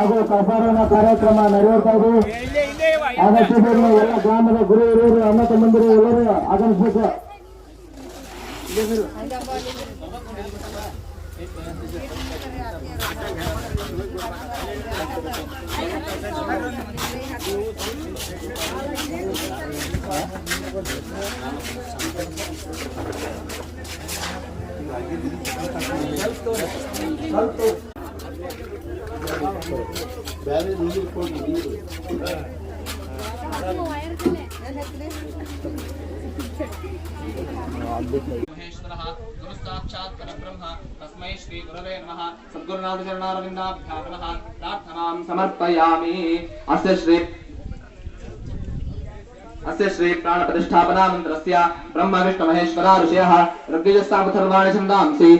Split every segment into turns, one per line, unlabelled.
ಹಾಗೂ ಪ್ರಸಾರಣ ಕಾರ್ಯಕ್ರಮ ನಡೆಯುತ್ತಾ ಇದೆ. ಆಗಮಿಸಿದ ಎಲ್ಲ ಗ್ರಾಮದ ಗುರು ಹಿರಿಯರು ಅಣ್ಣ ತಮ್ಮಂದಿರು ಎಲ್ಲರೂ ಆಗಮಿಸಬೇಕು.
महेश्वरः गुरुसाक्षात् परब्रह्म तस्मै श्री गुरवे नमः. सद्गुरुनाथ चरणारविन्दाभ्यां नमः. प्रार्थनां समर्पयामि. अस्य श्री प्राणप्रतिष्ठापना मन्त्रस्य ब्रह्म विष्णु महेश्वरा ऋषयः ऋग्यजस्सावथर्वाणि छन्दांसि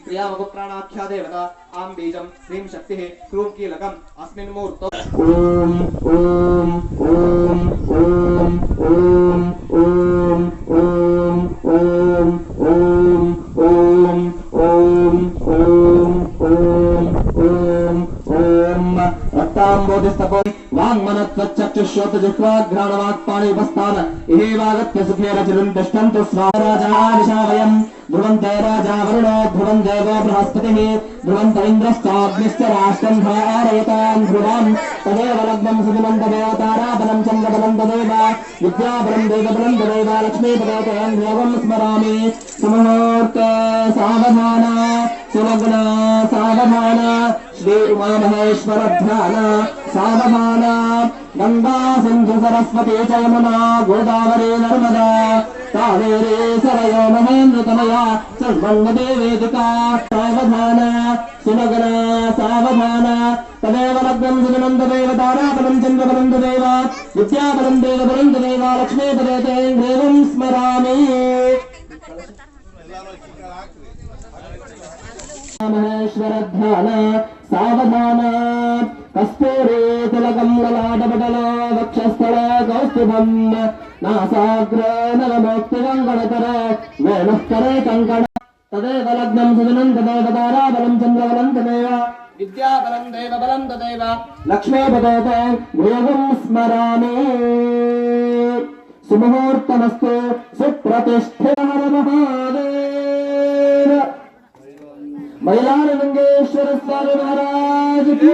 क्रियावगुप्राणाख्या देवता आं बीजं श्रीं शक्तिः क्रूं कीलकम् अस्मिन् मुहूर्तो ॐ ॐ ॐ ॐ ॐ ॐ ॐ ॐ रक्ताम्बोधिस्तपो वाङ्मनत्वच्चक्षुश्रोतजिह्वाघ्राणवाक्पाणिपस्थान इहेवागत्य सुखेन चिरं तिष्ठन्तु स्वाराजादिशा वयम् ध्रुवन्ते राजा वरुणो ध्रुवं देवो बृहस्पतिः ध्रुवन्त इन्द्रश्चाग्निश्च राष्ट्रं धारयतां ध्रुवम् तदेव लग्नं सुदिनं तदेव ताराबलं चन्द्रबलं तदेव विद्याबलं देवबलं तदेव लक्ष्मीपदेवं योगं स्मरामि सुमुहूर्ते सावधान सुलग्न सावधान श्री उमामहेश्वर ध्यान सावधान गंगा सिंधु सरस्वती च यमुना गोदावरी नर्मदा कावेरी सरयो महेन्द्रतनया चर्मण्वती वेदिका सावधान सुलग्न सावधान तदेव लग्नं सुदिनं तदेव ताराबलं चन्द्रबलं तदेव विद्याबलं देवबलं तदेव लक्ष्मीपदेवं देवं स्मरामि महेश्वर ध्यान सावधान कस्तूरी तिलकं ललाटपटलो वक्षस्थल कौस्तुभं नासाग्रे नवमोक्तिकङ्कणकर वेणुः करे कङ्कण तदेव लग्नं सुदिनं तदेव ताराबलं चन्द्रबलं तदेव विद्याबलं देवबलं तदेव लक्ष्मीपदेवं भूयं स्मरामि सुमुहूर्तमस्तु सुप्रतिष्ठित हर महादेव मयलार लिंगेश्वर स्वामी महाराज की